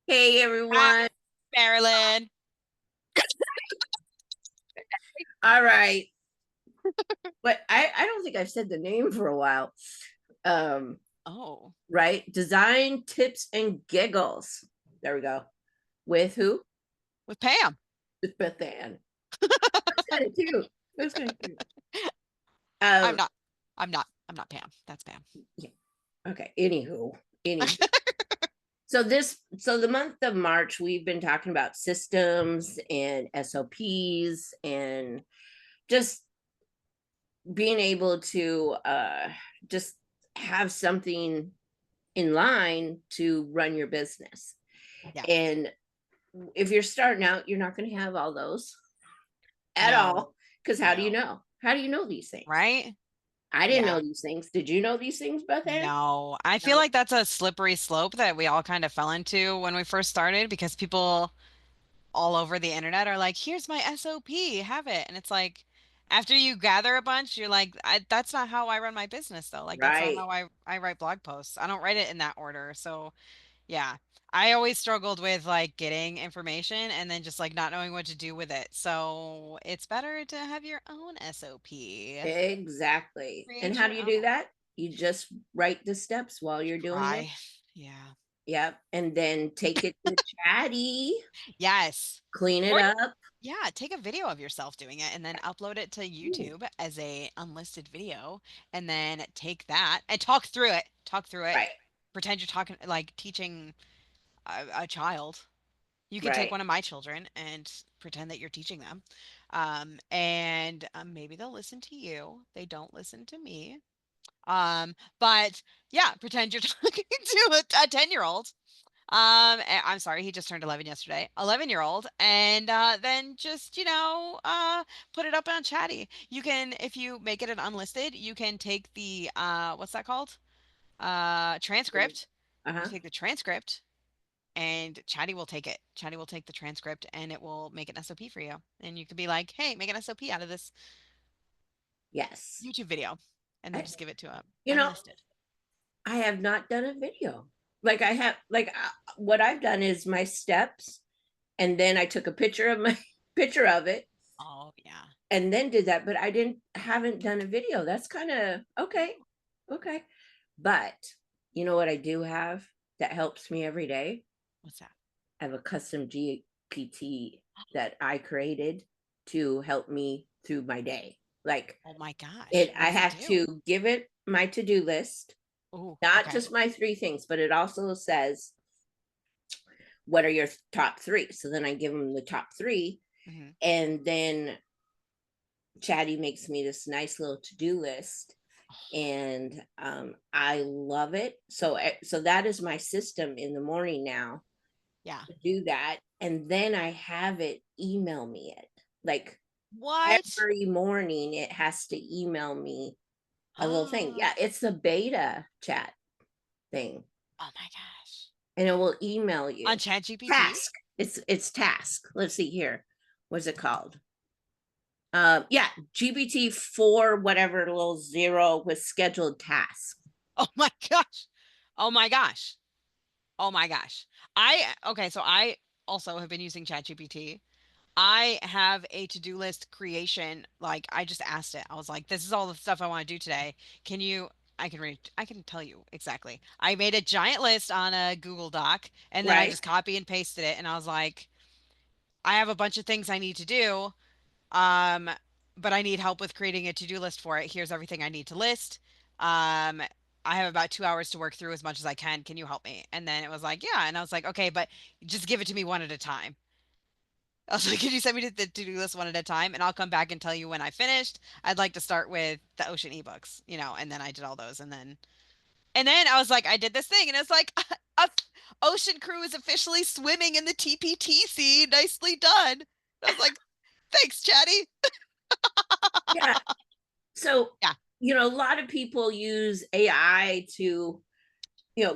Hey Hi, everyone. Marilyn. All right. But I don't think I've said the name for a while. Um, Oh, right? Design tips and giggles. There we go. With who? with Pam. With Beth Ann. That's kind of cute. That's kind of cute. I'm Um, not. I'm not Pam. That's Pam. yeah. Okay. Anywho. So the month of March, we've been talking about systems and SOPs and just being able to just have something in line to run your business. Yeah. And if you're starting out, you're not going to have all those at No. all. Because how do you No. know? How do you know these things? Right? I didn't know Yeah. these things. Did you know these things, Beth Ann? No. I feel No. like that's a slippery slope that we all kind of fell into when we first started because people all over the internet are like, "Here's my SOP, have it." And it's like after you gather a bunch, you're like, that's not how I run my business though. Like that's not Right. how I write blog posts. I don't write it in that order. So yeah. I always struggled with like getting information and then just like not knowing what to do with it. So it's better to have your own SOP. Exactly. And Create how do your you do own. that? You just write the steps while you're doing it. Try. Yeah. Yep. And then take it to Chatty, Yes. clean it Or up. yeah, take a video of yourself doing it and then upload it to Ooh, YouTube as a unlisted video and then take that and talk through it. Talk through it. right. Pretend you're talking like teaching a child. You could take Right. one of my children and pretend that you're teaching them. And maybe they'll listen to you. They don't listen to me. But yeah, pretend you're talking to a 10-year-old. I'm sorry, he just turned 11 yesterday. 11-year-old, and then just, put it up on Chatty. You can, if you make it an unlisted, you can take the, what's that called? Transcript. You Uh-huh. take the transcript and Chatty will take it. Chatty will take the transcript and it will make an SOP for you. And you could be like, hey, make an SOP out of this Yes. YouTube video and then I, just give it to a you know, unlisted. I have not done a video. Like I have, like what I've done is my steps, and then I took a picture of my picture of it, Oh, yeah. and then did that. But I didn't haven't done a video. That's kind of okay, Oh, okay. But you know what I do have that helps me every day? what's that? I have a custom GPT that I created to help me through my day. Like Oh my gosh. it, What I does it have do? to give it my to-do list, Oh, not okay. just my three things, but it also says, what are your top three? So then I give them the top three, Hmm. and then Chatty makes me this nice little to-do list, and I love it. So that is my system in the morning now Yeah. to do that, and then I have it email me it. Like What? every morning, it has to email me a little thing. Oh Yeah, it's the beta chat thing, my gosh. and it will email On you. ChatGPT? Task. It's task. Let's see here. What's it called? Yeah, GPT-4 whatever little zero with scheduled tasks. Oh my gosh. Oh my gosh. Oh my gosh. Okay, so I also have been using ChatGPT. I have a to-do list creation. Like I just asked it. I was like, this is all the stuff I want to do today. Can you I can tell you exactly. I made a giant list on a Google Doc and then I Right, just copy and pasted it and I was like, I have a bunch of things I need to do. Um, but I need help with creating a to-do list for it. Here's everything I need to list. Um, I have about 2 hours to work through as much as I can. Can you help me? And then it was like, yeah. And I was like, okay, but just give it to me one at a time. I was like, can you send me the to-do list one at a time? And I'll come back and tell you when I finished. I'd like to start with the ocean ebooks, and then I did all those. And then I was like, I did this thing. And it's like, Ocean Crew is officially swimming in the TPTC. Nicely done. And I was like, thanks, Chatty. yeah. So, Yeah. a lot of people use AI to,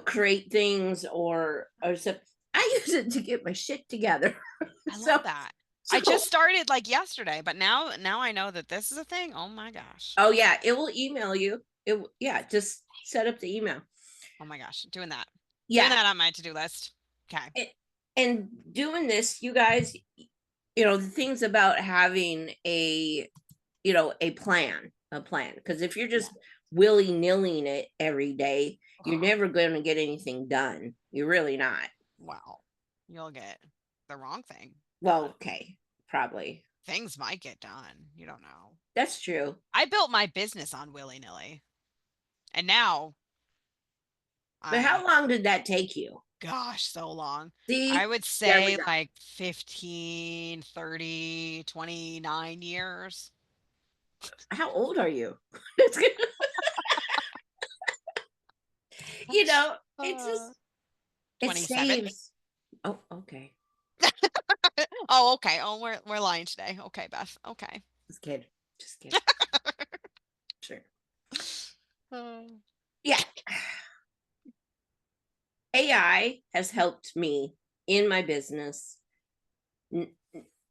create things, or so I use it to get my shit together. I love so that. I just so started like yesterday, but now I know that this is a thing. Oh my gosh. oh yeah, it will email you. Yeah, just set up the email. Oh my gosh. Doing that. Doing Yeah. that on my to-do list. Okay. And doing this, you guys, the things about having a plan, because if you're Yeah. just willy-nillying it every day, you're Ugh. never going to get anything done. You're really not. Well, you'll get the wrong thing, Well, but okay, probably. things might get done. You don't know. That's true. I built my business on willy-nilly. And now But I how long did that take you? gosh, so long. I See, would there we say go. like 15, 30, 29 years. How old are you? It's good. you know, it's Uh, just it 27. saves. Oh, okay. Oh, okay. Oh, we're lying today. Okay, Beth. Okay. Just kidding. Just kidding. Sure. Uh, Yeah. AI has helped me in my business.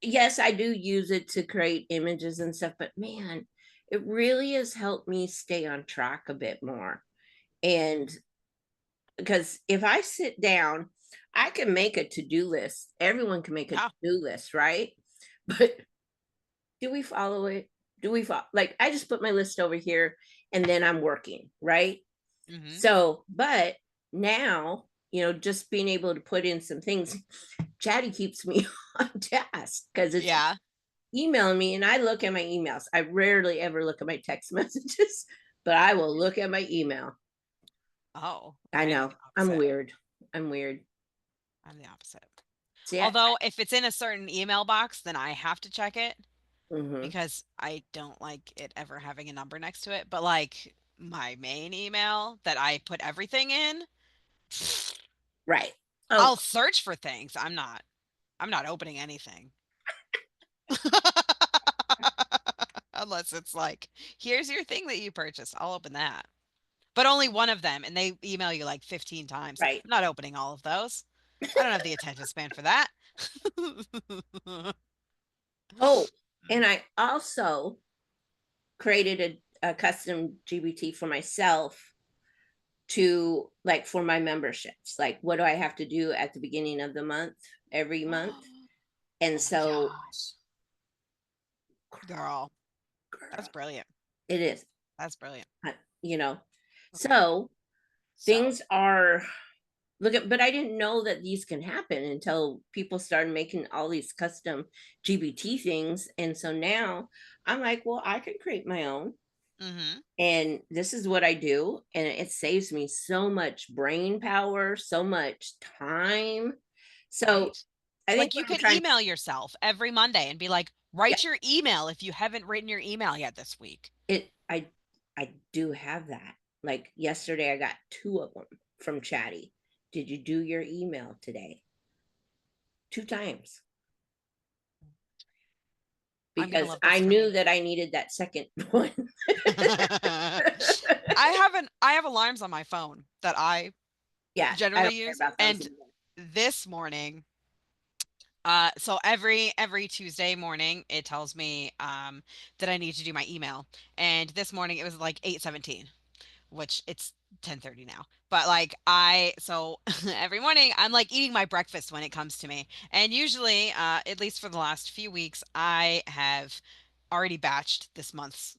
Yes, I do use it to create images and stuff, but man, it really has helped me stay on track a bit more. And because if I sit down, I can make a to-do list. Everyone can make a yeah. to-do list, right? But do we follow it? Do we follow? Like, I just put my list over here and then I'm working, right? Hmm. So, but now, just being able to put in some things, Chatty keeps me on task because it's Yeah. emailing me and I look at my emails. I rarely ever look at my text messages, but I will look at my email. Oh, I I'm know. the I'm opposite. weird. I'm weird. I'm the opposite. See, Although if it's in a certain email box, then I have to check it mm-hmm. because I don't like it ever having a number next to it. But like my main email that I put everything in, Right. Oh, I'll search for things. I'm not opening anything. Unless it's like, here's your thing that you purchased. I'll open that. But only one of them, and they email you like 15 times. right. I'm not opening all of those. I don't have the attention span for that. Oh, and I also created a custom GBT for myself to like for my memberships. Like, what do I have to do at the beginning of the month, every month? Oh And my so, gosh. Girl, that's girl, brilliant. it is, That's brilliant. uh, you know. Okay. So So, things are look at, but I didn't know that these can happen until people started making all these custom GBT things. And so now I'm like, well, I can create my own. hmm, And this is what I do. And it saves me so much brain power, so much time. So right. I think Like what you I'm could trying, email yourself every Monday and be like, yeah, write your email if you haven't written your email yet this week. I do have that. Like yesterday, I got two of them from Chatty. Did you do your email today? Two times I'm gonna because love I this for knew me. that I needed that second one. I have alarms on my phone that I Yeah, I generally don't care use. about those And either. this morning, so every Tuesday morning, it tells me that I need to do my email. And this morning it was like 8:17, which it's 10:30 now. But like so every morning I'm like eating my breakfast when it comes to me. And usually, at least for the last few weeks, I have already batched this month's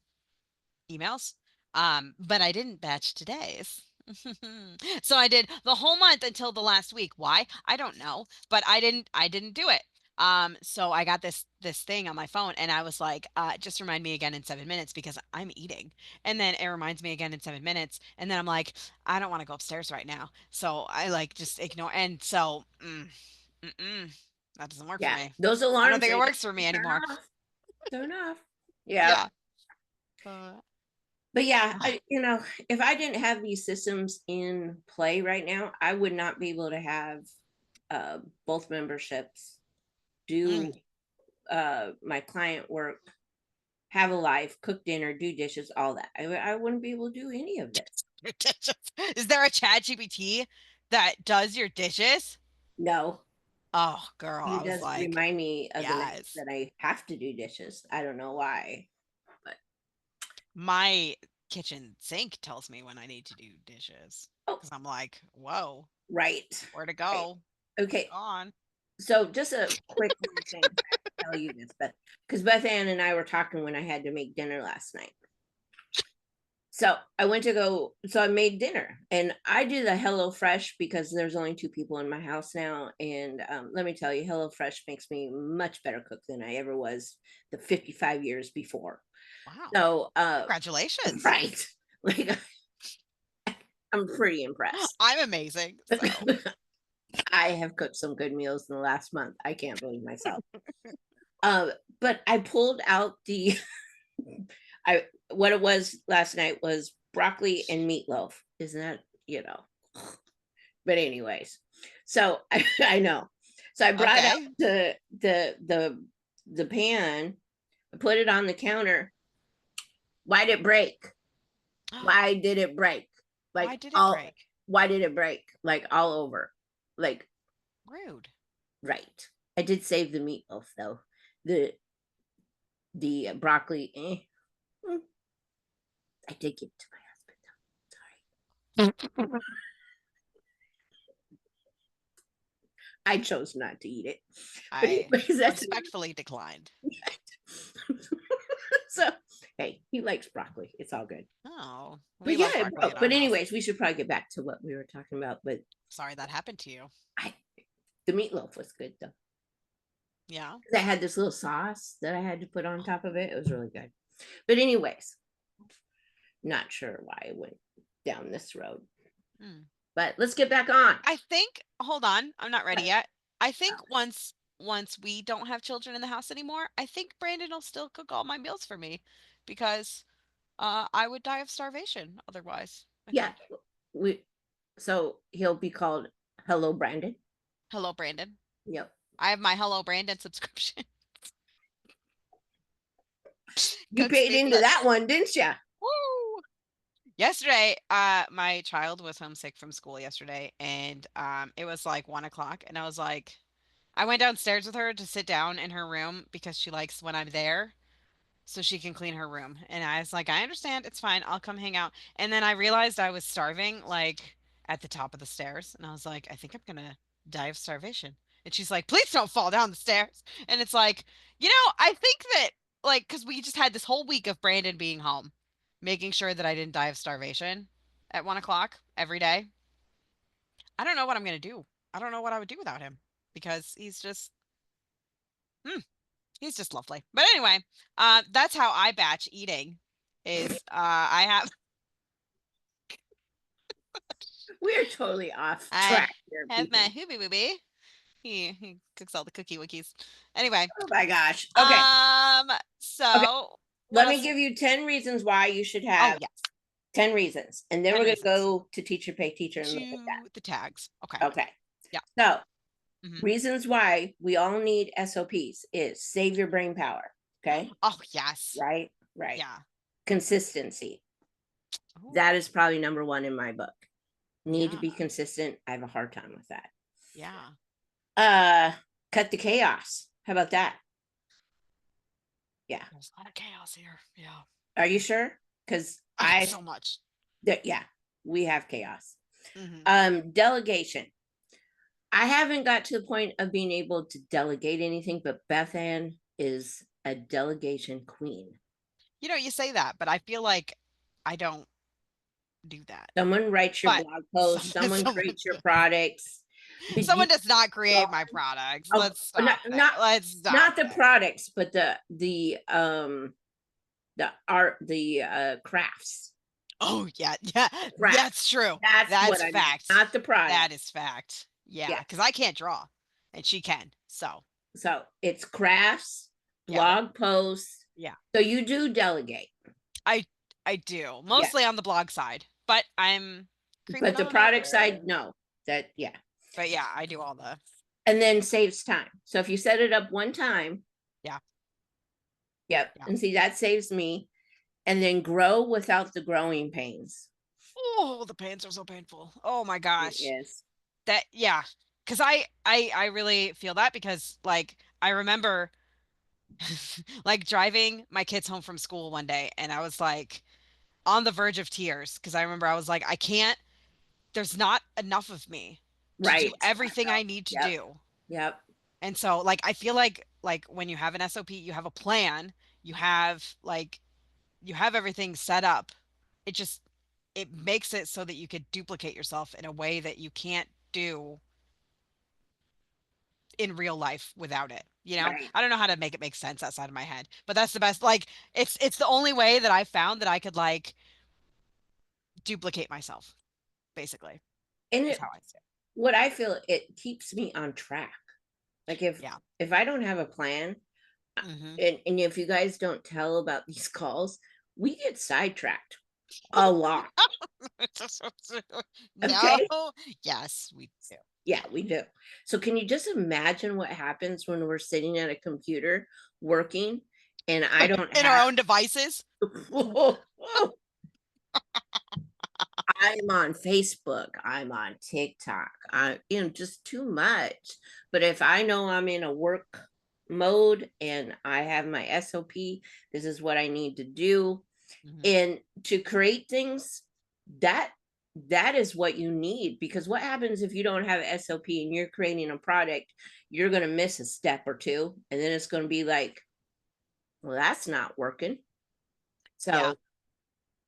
emails. But I didn't batch today's. So I did the whole month until the last week. Why? I don't know, but I didn't do it. So I got this thing on my phone and I was like, just remind me again in 7 minutes because I'm eating. And then it reminds me again in 7 minutes. And then I'm like, I don't want to go upstairs right now. So I like just ignore. And so, that doesn't work for Yeah, me. those I don't alarms, think it they works for me turn anymore. off. Turn off. Yeah. Yeah. Uh, But yeah, if I didn't have these systems in play right now, I would not be able to have both memberships, mm. do my client work, have a life, cook dinner, do dishes, all that. I wouldn't be able to do any of this. Your dishes. Is there a chat GPT that does your dishes? No, Oh, girl, he I was does like, remind me of the night yes. that I have to do dishes. I don't know why, but My kitchen sink tells me when I need to do dishes oh, because I'm like, whoa, right, where to right. go? It's Okay, gone. So just a quick little thing. I have to tell you this, but because Beth Ann and I were talking when I had to make dinner last night. So I went to go, so I made dinner and I do the Hello Fresh because there's only two people in my house now. And let me tell you, Hello Fresh makes me much better cook than I ever was the 55 years before. Wow. So, Congratulations. right. Like, I'm pretty impressed. I'm amazing. So, I have cooked some good meals in the last month. I can't believe myself. Uh, but I pulled out the I what it was last night was broccoli and meatloaf. Isn't that, you know? But anyways, so I know. So I brought out okay. the pan, I put it on the counter. Why did it break? Why did it break? Why Like did it all break? why did it break? Like all over. Like Rude. right. I did save the meatloaf though. The broccoli, I did give it to my husband though. Sorry. I chose not to eat it. But I anyways, that's respectfully declined. so hey, he likes broccoli. It's all good. Oh, we But love yeah, it broccoli broke. in our But house. anyways, we should probably get back to what we were talking about. But Sorry that happened to you. I the meatloaf was good though. Yeah. I had this little sauce that I had to put on top of it. It was really good. But anyways, not sure why I went down this road. Hmm. But let's get back on. I think, hold on, I'm not ready What? yet. I think once we don't have children in the house anymore, I think Brandon will still cook all my meals for me because I would die of starvation otherwise, I Yeah, think. we so he'll be called Hello Brandon. Hello, Brandon. Yep. I have my Hello Brandon subscription. You Cooks paid me into lunch. that one, didn't you? Woo! Yesterday, my child was homesick from school yesterday, and it was like 1 o'clock, and I was like, I went downstairs with her to sit down in her room because she likes when I'm there so she can clean her room. And I was like, I understand, it's fine, I'll come hang out. And then I realized I was starving, like at the top of the stairs, and I was like, I think I'm gonna die of starvation. And she's like, please don't fall down the stairs. And it's like, I think that like because we just had this whole week of Brandon being home, making sure that I didn't die of starvation at 1 o'clock every day. I don't know what I'm gonna do. I don't know what I would do without him because hmm, he's just lovely. But anyway, that's how I batch eating. Is I have We're totally off I track here, have people. my hoobie wooby. He cooks all the cookie wookies. Anyway, Oh my gosh. Okay. um, Okay. so what Let me else? give you 10 reasons why you should Oh have yes, 10 reasons. And then we're 10 going to reasons go to teacher, pay teacher, and look at to the tags. Okay, that. Okay. yeah. So, Hmm. reasons why we all need SOPs is save your brain power. Okay. Oh yes, Right. Right. yeah. Consistency. Oh That is probably number one in my book. Need to yeah, be consistent. I have a hard time with that. yeah. Uh, cut the chaos. How about that? Yeah. There's a lot of chaos here. Yeah. Are you sure? Because Oh, so much. yeah, we have chaos. Hmm. Delegation. I haven't got to the point of being able to delegate anything, but Beth Ann is a delegation queen. You say that, but I feel like I don't do that. Someone writes your But blog post, someone someone creates your products. But you someone does not create my products. oh, Let's not stop there. Let's stop not the there. products, but the art, the crafts. Oh yeah, yeah, Crafts. that's true. That's what That's I meant, fact. not the product. That is fact. Yeah, Yeah. because I can't draw, and she can. So So it's crafts, yeah, blog posts. yeah. So you do delegate. I I do Yeah. mostly on the blog side, but I'm But creeping the on product side, over. no. That yeah. But yeah, I do all the And then saves time. So if you set it up one time, yeah, yep. yeah. And see that saves me. And then grow without the growing pains. Oh, the pains are so painful. Oh my It gosh. is. That yeah, because I really feel that because like I remember like driving my kids home from school one day and I was like on the verge of tears because I remember I was like I can't there's not enough of me to do Right. I everything know. I need to Yep. do. Yep. And so like I feel like when you have an SOP, you have a plan, you have like you have everything set up. It just it makes it so that you could duplicate yourself in a way that you can't do in real life without it. You know, Right. I don't know how to make it make sense outside of my head, but that's the best. Like, it's the only way that I found that I could like duplicate myself, basically, And is how I see it. what I feel, it keeps me on track. Like Yeah. if I don't have a plan, Hmm. and if you guys don't tell about these calls, we get sidetracked a lot. No. Okay. Yes, we do. Yeah, we do. So can you just imagine what happens when we're sitting at a computer working and I don't In our have own devices. I'm on Facebook, I'm on TikTok, just too much. But if I know I'm in a work mode and I have my SOP, this is what I need to do. Hmm. And to create things, that that is what you need, because what happens if you don't have SOP and you're creating a product, you're going to miss a step or two, and then it's going to be like, well, that's not working. Yeah.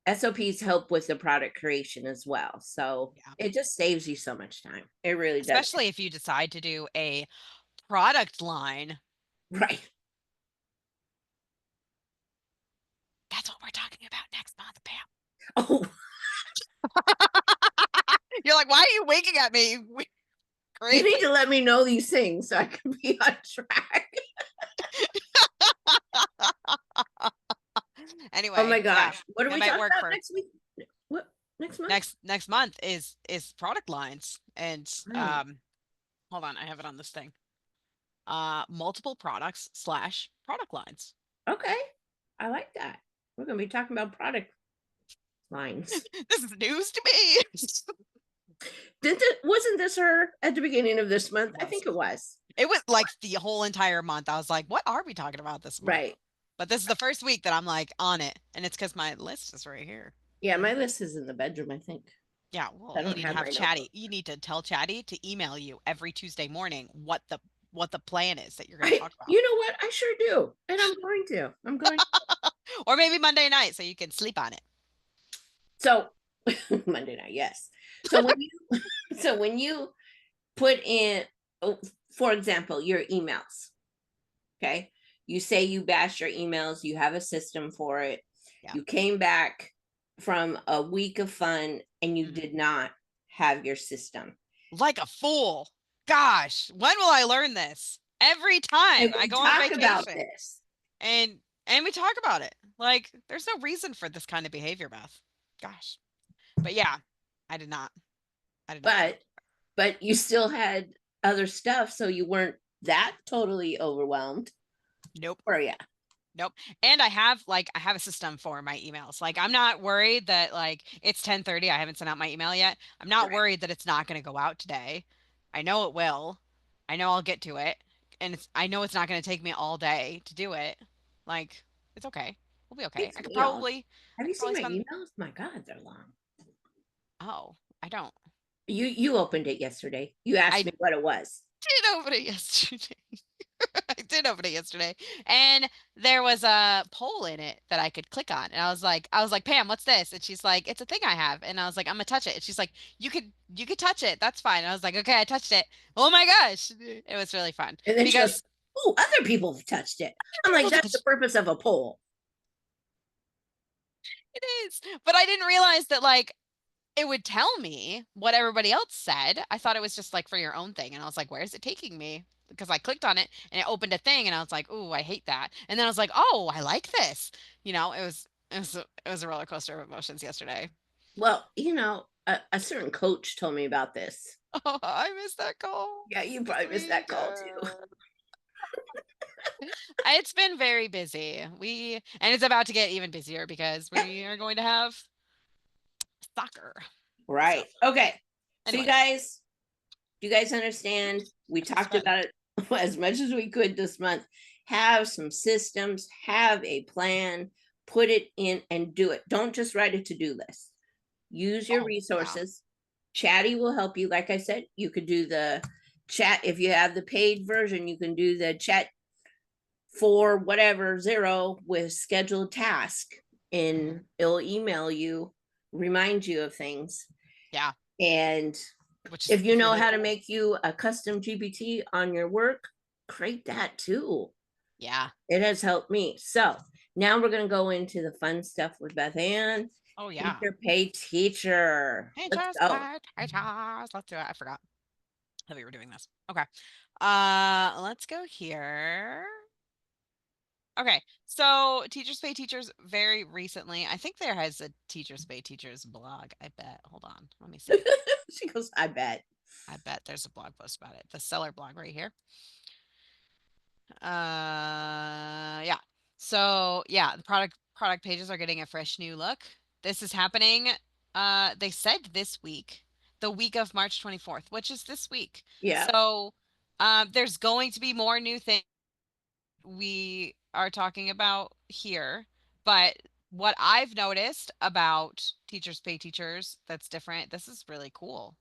So SOPs help with the product creation as well. So Yeah. it just saves you so much time. It really does. Especially if you decide to do a product line. Right. That's what we're talking about next month, Pam. Oh, You're like, why are you winking at me? you Great. need to let me know these things so I can be on track. Oh Anyway, my yeah, gosh. What are that we might talking work about for next week? What, next month? next month is product lines and Right. hold on, I have it on this thing. Multiple products slash product lines. Okay. I like that. We're going to be talking about product lines. This is news to me. Wasn't this her at the beginning of this month? I Was. think it was. It was like the whole entire month. I was like, what are we talking about this month? Right. But this is the first week that I'm like on it, and it's because my list is right here. Yeah, my list is in the bedroom, I think. Yeah, well, I you don't need to have have my notebook. Chatty. You need to tell Chatty to email you every Tuesday morning what the plan is that you're going to talk about. You know what? I sure do. And I'm going to. I'm going. Or maybe Monday night so you can sleep on it. So Monday night, yes. So when you so when you put in, oh, for example, your emails, okay? You say you bash your emails, you have a system for it. Yeah. You came back from a week of fun and you Mhm. did not have your system. Like a fool. Gosh, when will I learn this? Every And time I we go on talk about vacation this, and we talk about it. Like there's no reason for this kind of behavior, Beth. Gosh. But yeah, I did not. I did not. but you still had other stuff, so you weren't that totally overwhelmed. Nope. Or yeah, Nope. And I have a system for my emails. Like I'm not worried that like it's 10:30, I haven't sent out my email yet. I'm not right. worried that it's not going to go out today. I know it will. I know I'll get to it. And I know it's not going to take me all day to do it. Like it's okay. We'll be okay. Takes me all. Have I you could seen probably my spend. emails? My God, they're long. Oh, I don't. You opened it yesterday. You asked I me what it was. did open it yesterday. I did open it yesterday, and there was a poll in it that I could click on, and I was like, Pam, what's this? And she's like, it's a thing I have, and I was like, I'm gonna touch it, and she's like, you could touch it, that's fine. And I was like, okay, I touched it. Oh my gosh, it was really fun And then she goes, because "Oh, other people have touched it." I'm like, people "That's the touch purpose of a poll." it is, but I didn't realize that like it would tell me what everybody else said. I thought it was just like for your own thing. And I was like, where is it taking me? Because I clicked on it and it opened a thing and I was like, ooh, I hate that. And then I was like, oh, I like this. You know, it was a roller coaster of emotions yesterday. Well, a certain coach told me about this. Oh, I missed that call. Yeah, you This probably missed that week. call too. It's been very busy. And it's about to get even busier because we are going to have soccer. So Right. Okay. So anyway, do you guys understand? We this is talked fun. about it as much as we could this month. Have some systems, have a plan, put it in and do it. Don't just write a to-do list. Use your Oh, yeah. resources. Chatty will help you. Like I said, you could do the chat. If you have the paid version, you can do the chat for whatever zero with scheduled task, Hmm. and it'll email you, remind you of things. Yeah, And which is if you know really how to cool. make you a custom GPT on your work, create that too. Yeah. It has helped me. So now we're going to go into the fun stuff with Beth Ann. Oh yeah. Teacher pay teacher. Let's Teachers go. pay teachers. Let's do it. I forgot that we were doing this. Okay. Let's go here. Okay. So Teachers Pay Teachers very recently. I think there has a Teachers Pay Teachers blog. I bet. Hold on. Let me see. She goes, I bet. I bet there's a blog post about it. The seller blog right here. Yeah. So yeah, the product pages are getting a fresh new look. This is happening. They said this week, the week of March 24th, which is this week. Yeah. So, there's going to be more new things we are talking about here, but what I've noticed about Teachers Pay Teachers that's different. This is really cool.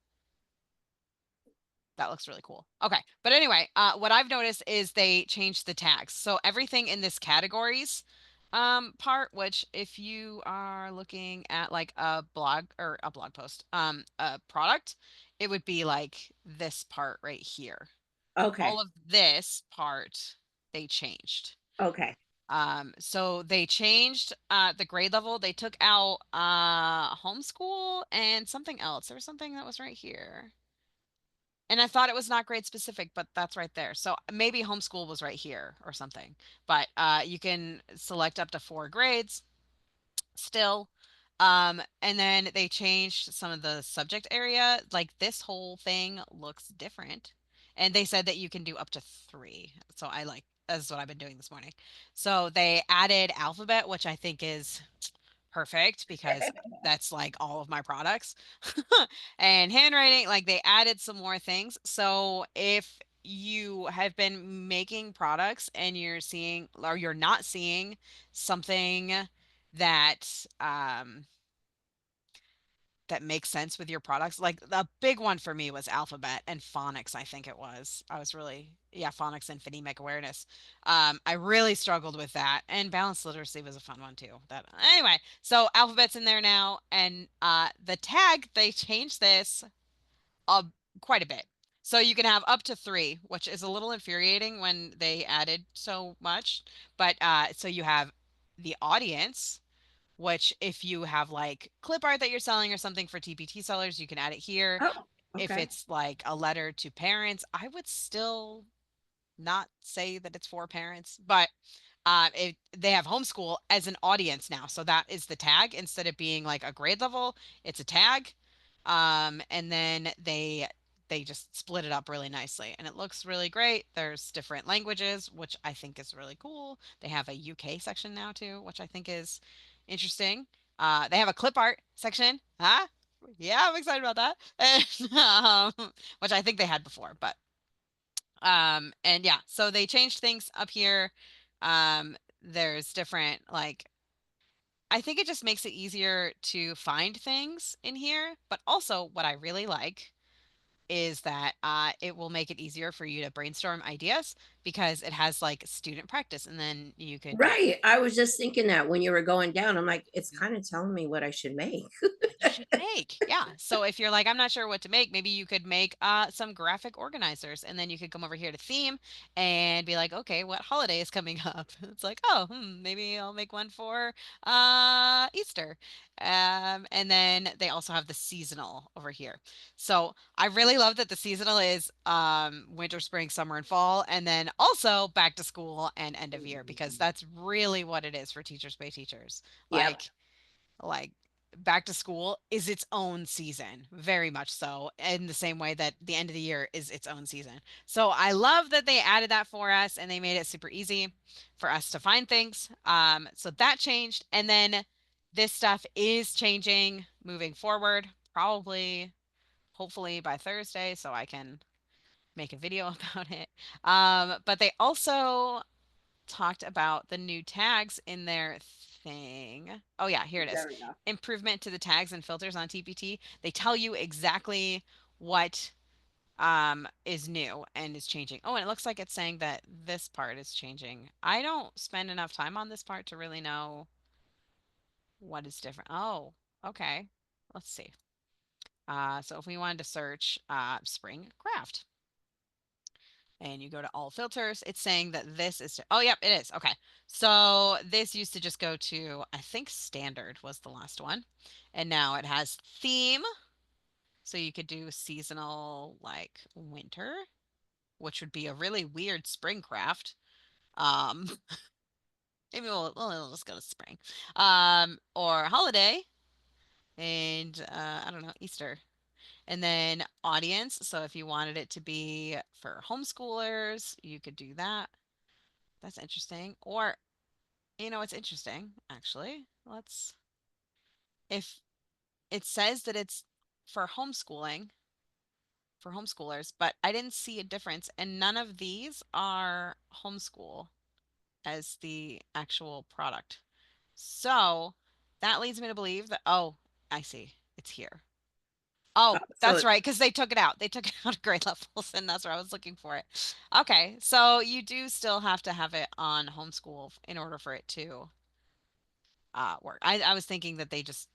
That looks really cool. Okay. But anyway, what I've noticed is they changed the tags. So everything in this categories part, which if you are looking at like a blog or a blog post, a product, it would be like this part right here. Okay. All of this part they changed. Okay. So they changed the grade level. They took out homeschool and something else. There was something that was right here. And I thought it was not grade specific, but that's right there. So maybe homeschool was right here or something. But you can select up to 4 grades still. And then they changed some of the subject area. Like this whole thing looks different. And they said that you can do up to 3. So I like, that's what I've been doing this morning. So they added alphabet, which I think is perfect because that's like all of my products. And handwriting, like they added some more things. So if you have been making products and you're seeing or you're not seeing something that that makes sense with your products. Like the big one for me was alphabet and phonics, I think it was. I was really, yeah, phonics and phonemic awareness. I really struggled with that. And balanced literacy was a fun one too. That anyway, so alphabet's in there now, and the tag, they changed this uh, quite a bit. So you can have up to 3, which is a little infuriating when they added so much. But so you have the audience, which if you have like clip art that you're selling or something for TPT sellers, you can add it here. Oh, If okay. it's like a letter to parents, I would still not say that it's for parents, but they have homeschool as an audience now. So that is the tag. Instead of being like a grade level, it's a tag. And then they just split it up really nicely and it looks really great. There's different languages, which I think is really cool. They have a UK section now too, which I think is interesting. They have a clip art section. Huh? Yeah, I'm excited about that. And, which I think they had before, but and yeah, so they changed things up here. There's different like I think it just makes it easier to find things in here, but also what I really like is that it will make it easier for you to brainstorm ideas because it has like student practice and then you could Right. I was just thinking that when you were going down, I'm like, it's kind of telling me what I should make. what you should make. Yeah. So if you're like, I'm not sure what to make, maybe you could make some graphic organizers and then you could come over here to theme and be like, okay, what holiday is coming up? It's like, oh, maybe I'll make one for Easter. And then they also have the seasonal over here. So I really love that the seasonal is winter, spring, summer, and fall, and then also back to school and end of year because that's really what it is for Teachers Pay Teachers. Yep. Like back to school is its own season, very much so, in the same way that the end of the year is its own season. So I love that they added that for us and they made it super easy for us to find things. So that changed, and then this stuff is changing moving forward, probably, hopefully by Thursday, so I can make a video about it. But they also talked about the new tags in their thing. Oh yeah, here it is. There we go. Improvement to the tags and filters on TPT. They tell you exactly what is new and is changing. Oh, and it looks like it's saying that this part is changing. I don't spend enough time on this part to really know what is different. Oh, okay. Let's see. So if we wanted to search spring craft and you go to all filters, it's saying that this is, oh, yep, it is. Okay. So this used to just go to, I think standard was the last one. And now it has theme. So you could do seasonal like winter, which would be a really weird spring craft. Um, maybe we'll just go to spring. Or holiday and I don't know, Easter. And then audience. So if you wanted it to be for homeschoolers, you could do that. That's interesting. Or, it's interesting, actually. If it says that it's for homeschooling, for homeschoolers, but I didn't see a difference. And none of these are homeschool as the actual product. So that leads me to believe that, oh, I see. It's here. Oh, So that's right, because they took it out. They took it out of grade levels, and that's where I was looking for it. Okay, so you do still have to have it on homeschool in order for it to work. I was thinking that they just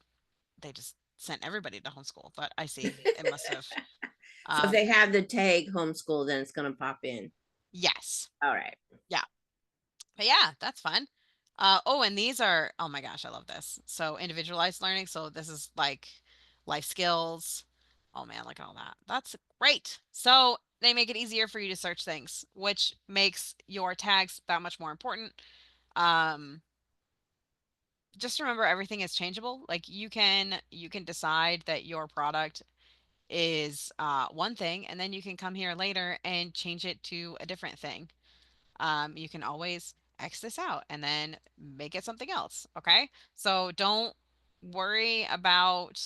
sent everybody to homeschool, but I see it must have. so if they Um, have the tag homeschool, then it's gonna pop in. yes, All right. yeah, but yeah, that's fun. Oh, and these are, oh my gosh, I love this. So individualized learning. So this is like life skills. Oh man, look at all that. That's great. So they make it easier for you to search things, which makes your tags that much more important. Um, just remember everything is changeable. Like you can decide that your product is one thing, and then you can come here later and change it to a different thing. You can always X this out and then make it something else. Okay. So don't worry about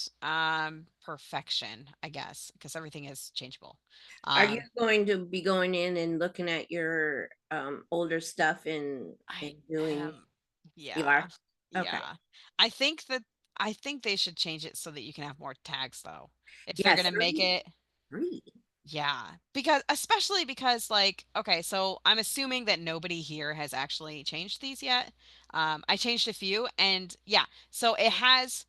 perfection, I guess, because everything is changeable. Are you Um, going to be going in and looking at your older stuff and I doing am, you yeah, are? Okay. yeah. I think that I think they should change it so that you can have more tags, though. If they're Yeah, gonna make it, 33. yeah, because especially because like, okay, so I'm assuming that nobody here has actually changed these yet. I changed a few, and yeah, so it has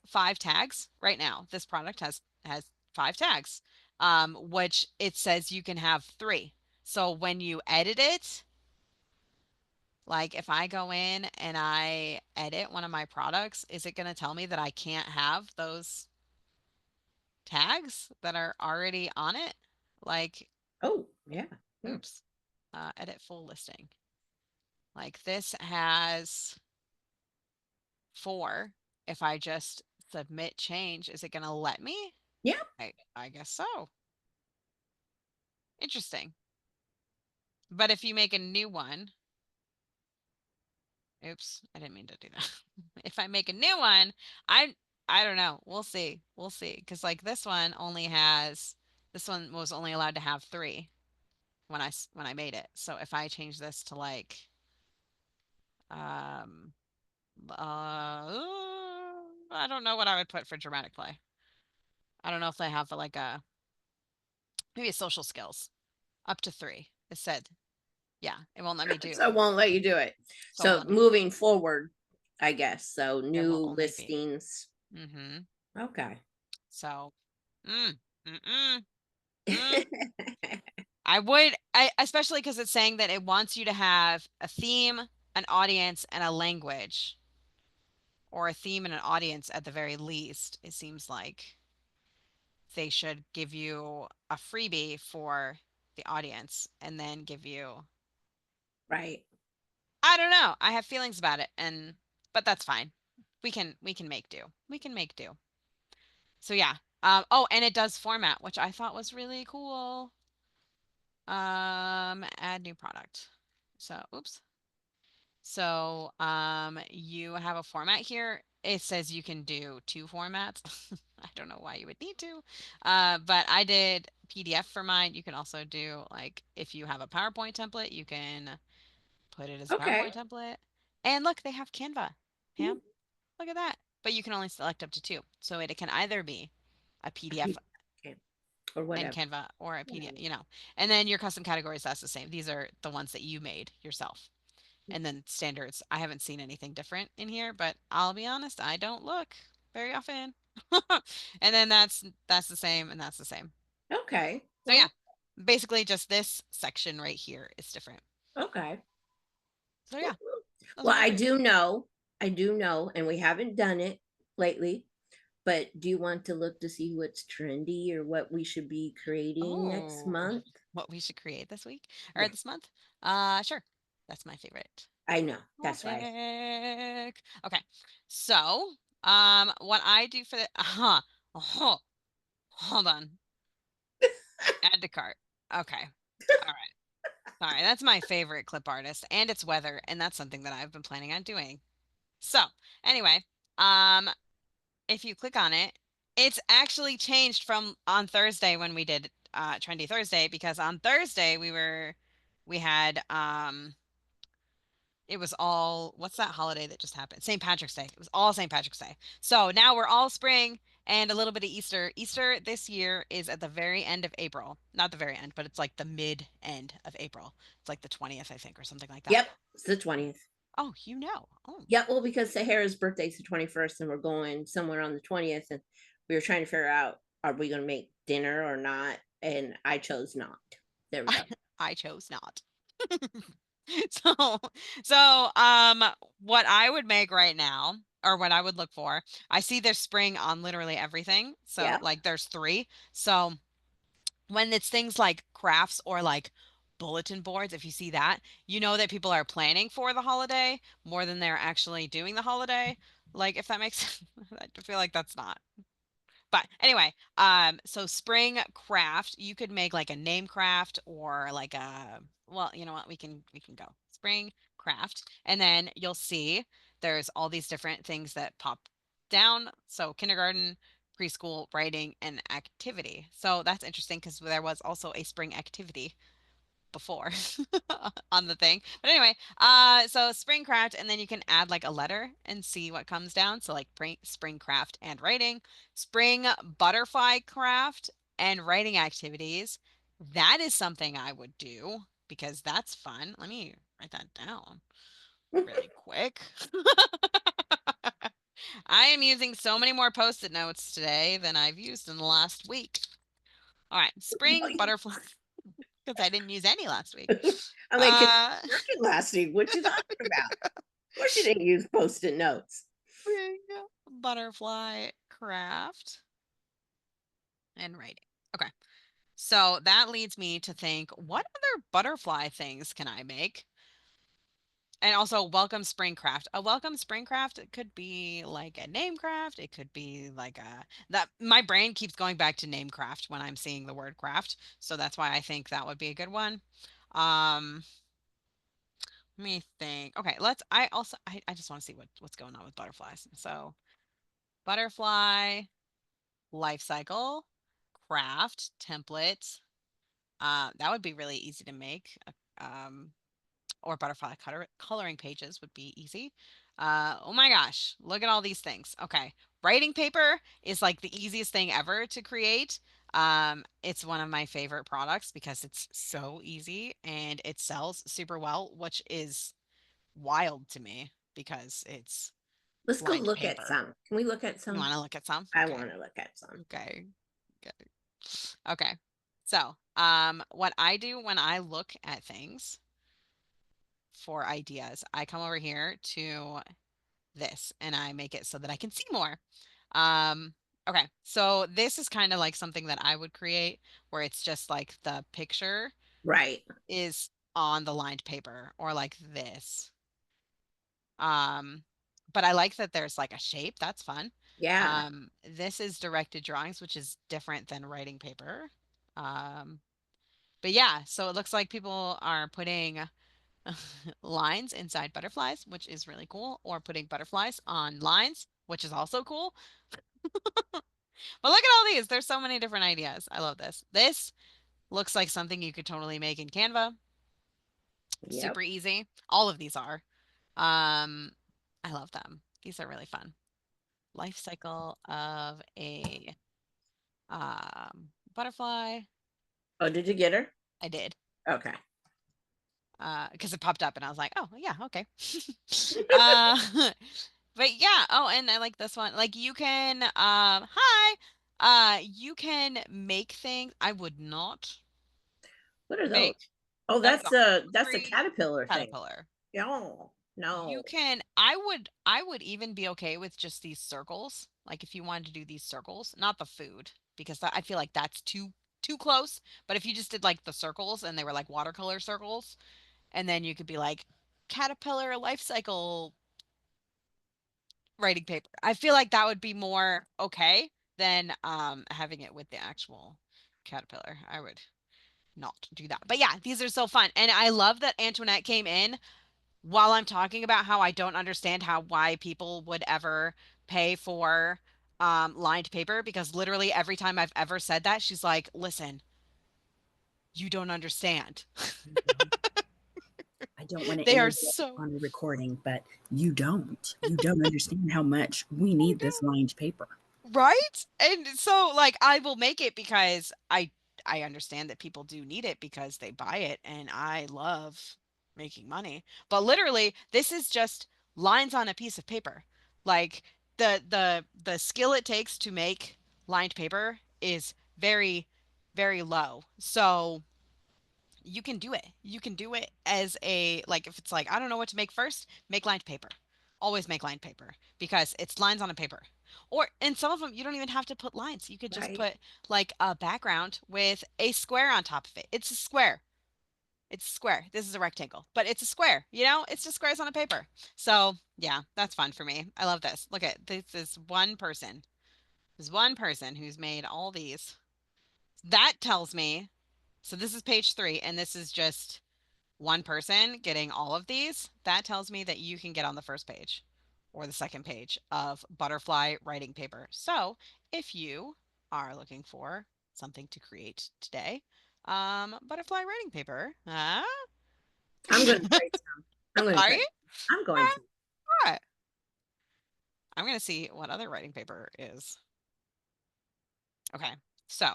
5 tags right now. This product has 5 tags, which it says you can have 3. So when you edit it, like if I go in and I edit one of my products, is it going to tell me that I can't have those tags that are already on it? Like, Oh, yeah. Hmm. oops, edit full listing. Like this has 4. If I just submit change, is it going to let me? Yeah. I guess so. Interesting. But if you make a new one, oops, I didn't mean to do that. If I make a new one, I I don't know. We'll see. We'll see. Because like this one was only allowed to have 3 when I made it. So if I change this to like um I don't know what I would put for dramatic play. I don't know if they have like a maybe a social skills up to 3. It said, yeah, it won't let me So it do. won't let you do it. So it won't So let me do. moving forward, I guess. So It will new only be. listings. Mm-hmm. Okay. So, mm, mm. I especially because it's saying that it wants you to have a theme, an audience, and a language, or a theme and an audience at the very least. It seems like they should give you a freebie for the audience and then give you, Right. I don't know. I have feelings about it, but that's fine. We can make do. We can make do. So yeah. Oh, and it does format, which I thought was really cool. Add new product. So, oops. So, you have a format here. It says you can do 2 formats. I don't know why you would need to. But I did PDF for mine. You can also do like if you have a PowerPoint template, you can put it as a Okay. PowerPoint template. And look, they have Canva. Hmm. Pam, look at that. But you can only select up to 2. So it can either be a PDF Okay. or in whatever. Canva or a PDF, Whatever. and then your custom categories, that's the same. These are the ones that you made yourself. And then standards, I haven't seen anything different in here, but I'll be honest, I don't look very often. And then that's the same and that's the same. Okay. So yeah, Well, basically just this section right here is different. okay. So yeah, those Well, are mine. I do know, and we haven't done it lately, but do you want to look to see what's trendy or what we should be creating next Oh, month? what we should create this week or Yeah, this month? Sure. That's my favorite I know. That's why. topic. Okay. So, what I do for the oh, hold on. Add to cart. Okay. All right. Sorry, that's my favorite clip artist, and it's weather, and that's something that I've been planning on doing. So, anyway, um, if you click on it, it's actually changed from on Thursday when we did Trendy Thursday, because on Thursday we had it was all, what's that holiday that just happened? St. Patrick's Day. It was all St. Patrick's Day. So now we're all spring and a little bit of Easter. Easter this year is at the very end of April. Not the very end, but it's like the mid end of April. It's like the 20th, I think, or something like that. Yep, it's the 20th. Oh, you know. Oh. Yeah, well, because Sahara's birthday's the 21st, and we're going somewhere on the 20th, and we were trying to figure out are we going to make dinner or not, and I chose not. There we go. I chose not. So, so what I would make right now, or what I would look for, I see there's spring on literally everything. So Yep. like there's three. So when it's things like crafts or like bulletin boards, if you see that, you know that people are planning for the holiday more than they're actually doing the holiday. Like if that makes sense. I feel like that's not. But anyway, so spring craft, you could make like a name craft or like a, well, you know what, we can go spring craft, and then you'll see there's all these different things that pop down. So kindergarten, preschool, writing, and activity. So that's interesting because there was also a spring activity before on the thing. But anyway, so spring craft, and then you can add like a letter and see what comes down. So like spring craft and writing, spring butterfly craft and writing activities. That is something I would do because that's fun. Let me write that down really quick. I am using so many more post-it notes today than I've used in the last week. All right, spring butterfly because I didn't use any last week. I'm like, "'Cause Uh, you working last week. What you talking about? Of course, you didn't use post-it notes. spring butterfly craft and writing. Okay. So that leads me to think, what other butterfly things can I make? And also welcome spring craft. A welcome spring craft, it could be like a name craft. It could be like a, that my brain keeps going back to name craft when I'm seeing the word craft. So that's why I think that would be a good one. Um, Let me think. Okay, I just want to see what's going on with butterflies. So butterfly life cycle, craft, template. That would be really easy to make. Or butterfly coloring pages would be easy. Oh my gosh, look at all these things. Okay, writing paper is like the easiest thing ever to create. It's one of my favorite products because it's so easy and it sells super well, which is wild to me because it's Let's go lined look at paper. some. Can we look at You some? want to look at some? I Okay. want to look at some. Okay. Okay. Okay. So, what I do when I look at things for ideas, I come over here to this and I make it so that I can see more. Um, okay. So this is kind of like something that I would create where it's just like the picture Right. is on the lined paper or like this. Um, but I like that there's like a shape. That's fun. Yeah. This is directed drawings, which is different than writing paper. Um, but yeah, so it looks like people are putting lines inside butterflies, which is really cool, or putting butterflies on lines, which is also cool. But look at all these. There's so many different ideas. I love this. This looks like something you could totally make in Canva. Yep. Super easy. All of these are. Um, I love them. These are really fun. Life cycle of a butterfly. Oh, did you get her? I did. Okay. Because it popped up and I was like, oh yeah, okay. uh, but yeah. Oh, and I like this one. Like you can, hi. You can make things. I would not What are those? make. Oh, That is a that's a hungry caterpillar thing. caterpillar. No, You no. can. I would even be okay with just these circles. Like if you wanted to do these circles, not the food, because I feel like that's too close. But if you just did like the circles and they were like watercolor circles, and then you could be like caterpillar life cycle writing paper. I feel like that would be more okay than having it with the actual caterpillar. I would not do that. But yeah, these are so fun. And I love that Antoinette came in while I'm talking about how I don't understand how why people would ever pay for lined paper, because literally every time I've ever said that, she's like, "Listen, you don't understand." I don't want to They are interject so on a recording, but you don't. You don't understand how much we need this lined paper. right? And so like I will make it because I understand that people do need it because they buy it and I love making money. But literally this is just lines on a piece of paper. Like the skill it takes to make lined paper is very low. So you can do it. You can do it as a like if it's like I don't know what to make first, make lined paper. Always make lined paper because it's lines on a paper. Or in some of them you don't even have to put lines. You could just Right. put like a background with a square on top of it. It's a square. It's a square. This is a rectangle, but it's a square. You know, it's just squares on a paper. So yeah, that's fun for me. I love this. Look at this is one person. There's one person who's made all these. That tells me. So this is page 3, and this is just one person getting all of these. That tells me that you can get on the first page or the second page of butterfly writing paper. So if you are looking for something to create today, butterfly writing paper, I'm going to try some. I'm going to are try. you? I'm going to. All right. I'm going to see what other writing paper is. Okay. So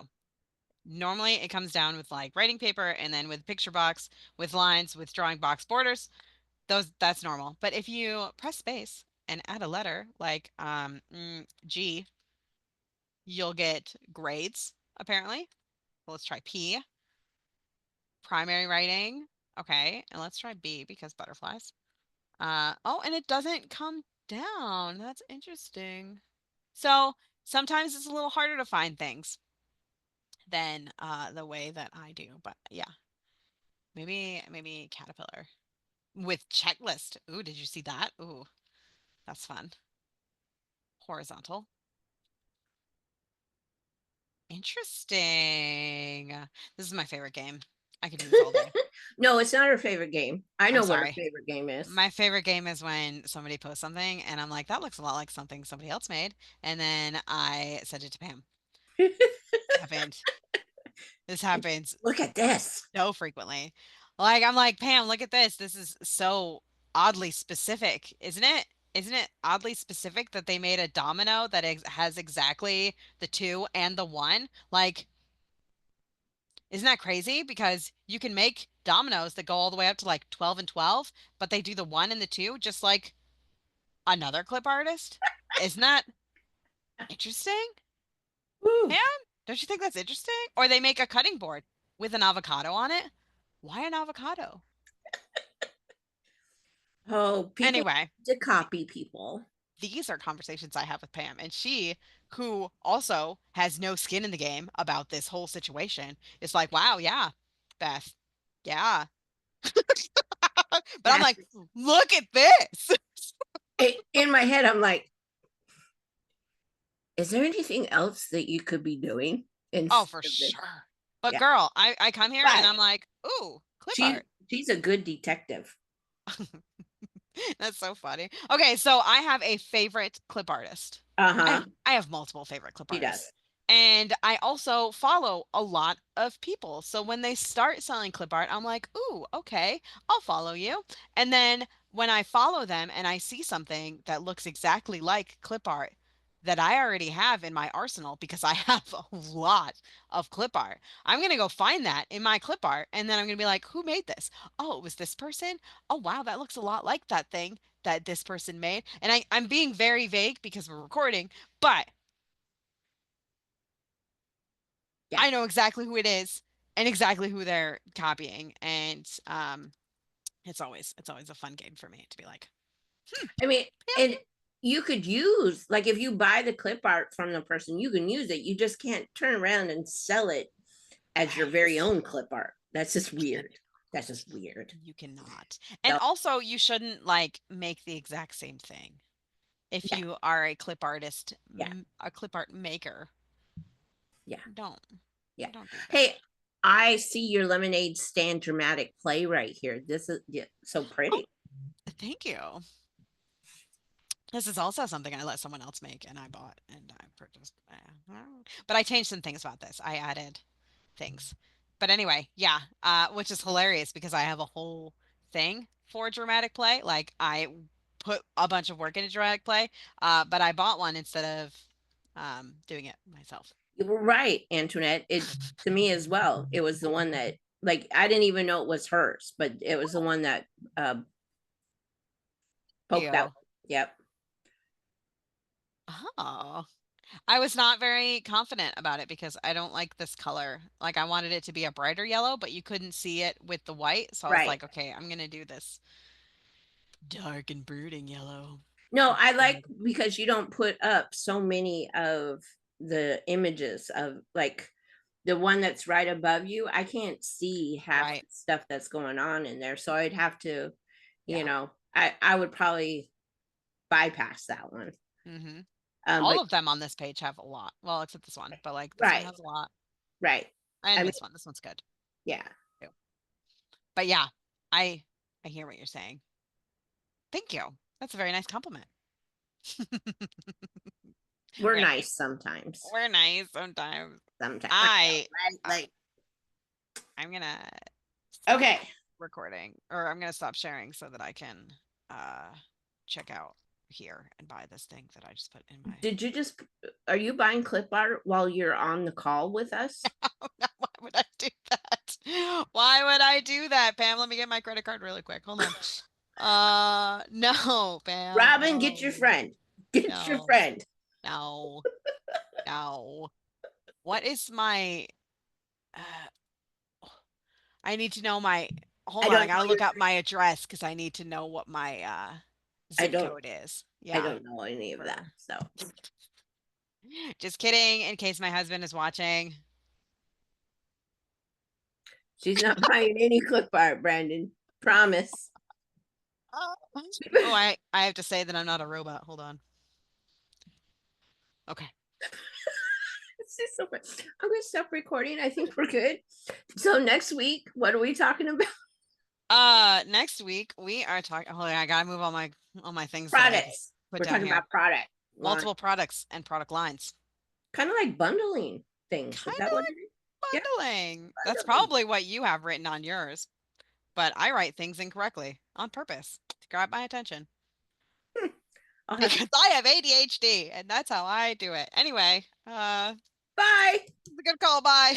normally it comes down with like writing paper and then with picture box, with lines, with drawing box borders. That's normal. But if you press space and add a letter like G, you'll get grades apparently. Well, let's try P, primary writing. Okay, and let's try B because butterflies. Oh, and it doesn't come down. That's interesting. So sometimes it's a little harder to find things than the way that I do. But yeah, maybe caterpillar with checklist. Ooh, did you see that? Ooh, that's fun. Horizontal. Interesting. This is my favorite game. I could do this all day. No, it's not her favorite game. I I'm know what her sorry. favorite game is. My favorite game is when somebody posts something and I'm like, that looks a lot like something somebody else made. And then I send it to Pam. Happened. This happens Look at this. so frequently. Like, I'm like, Pam, look at this. This is so oddly specific, isn't it? Isn't it oddly specific that they made a domino that has exactly the 2 and the 1? Like, isn't that crazy? Because you can make dominoes that go all the way up to like 12 and 12, but they do the 1 and the 2 just like another clip artist. Isn't that interesting? Woo. Pam, don't you think that's interesting? Or they make a cutting board with an avocado on it. Why an avocado? Oh, people Anyway, to copy people. these are conversations I have with Pam, and she, who also has no skin in the game about this whole situation, is like, wow, yeah, Beth, yeah. But I'm That's like, look at this. in my head. I'm like, is there anything else that you could be doing Oh, instead for of this? sure. But Yeah, girl, I come here and but I'm like, ooh, clip she art. she's a good detective. That's so funny. Okay, so I have a favorite clip artist. Uh-huh. I have multiple favorite clip She artists. does. And I also follow a lot of people. So when they start selling clip art, I'm like, ooh, okay, I'll follow you. And then when I follow them and I see something that looks exactly like clip art, that I already have in my arsenal because I have a lot of clip art. I'm going to go find that in my clip art and then I'm going to be like, who made this? Oh, it was this person. Oh, wow, that looks a lot like that thing that this person made. And I'm being very vague because we're recording, but Yeah. I know exactly who it is and exactly who they're copying. And it's always a fun game for me to be like, I mean, yeah, and you could use, like, if you buy the clip art from the person, you can use it. You just can't turn around and sell it as your very right. own clip art. That's just You can't. weird. That's just weird. You cannot. And So, also, you shouldn't like make the exact same thing. If yeah, you are a clip artist, yeah, a clip art maker, yeah, don't yeah. don't do that. Hey, I see your lemonade stand dramatic play right here. This is, yeah, so Oh, pretty. thank you. This is also something I let someone else make and I bought and I purchased. But I changed some things about this. I added things. But anyway, yeah, which is hilarious because I have a whole thing for dramatic play. Like I put a bunch of work into dramatic play, but I bought one instead of doing it myself. You were right, Antoinette. It, to me as well. It was the one that, like, I didn't even know it was hers, but it was the one that poked out. You. Yep. Oh. I was not very confident about it because I don't like this color. Like I wanted it to be a brighter yellow, but you couldn't see it with the white. So I was Right. like, okay, I'm gonna do this dark and brooding yellow. No, That's I like fine. because you don't put up so many of the images of, like, the one that's right above you. I can't see half Right. the stuff that's going on in there. So I'd have to, Yeah. I would probably bypass that one. Mm-hmm. But All of them on this page have a lot. Well, except this one, but like this one right, has a lot. right. I And mean, this one. This one's good yeah, too. But yeah, I I hear what you're saying. Thank you. That's a very nice compliment. we're Okay. nice sometimes. We're nice sometimes. Sometimes, I I know, right? uh, Like, I'm gonna stop okay. recording or I'm gonna stop sharing so that I can uh check out here and buy this thing that I just put in my Did you just? Are you buying clip art while you're on the call with us? why would I do that? Why would I do that, Pam? Let me get my credit card really quick. Hold on. No, Pam. Robin, get your No. friend. Get your No. friend. No. No. What is my uh I need to know my hold I on, I don't know gotta your. look up my address because I need to know what my I zip don't. code is. I Yeah. don't know any of that. For So just kidding, in case my husband is watching. she's not buying any clip art, Brandon. Promise. Oh, I have to say that I'm not a robot. Hold on. Okay. It's just so fun. I'm gonna stop recording. I think we're good. So next week, what are we talking about? Next week we are talking. Hold on, I gotta move all my things that I Products. put We're down talking here. about product line, Multiple products and product lines. kind of like bundling things. Is Kind that of what like it is? Yeah, bundling. That's bundling. probably what you have written on yours, but I write things incorrectly on purpose to grab my attention I'll have to. because I have ADHD and that's how I do it. Anyway, Bye. it's a good call. Bye.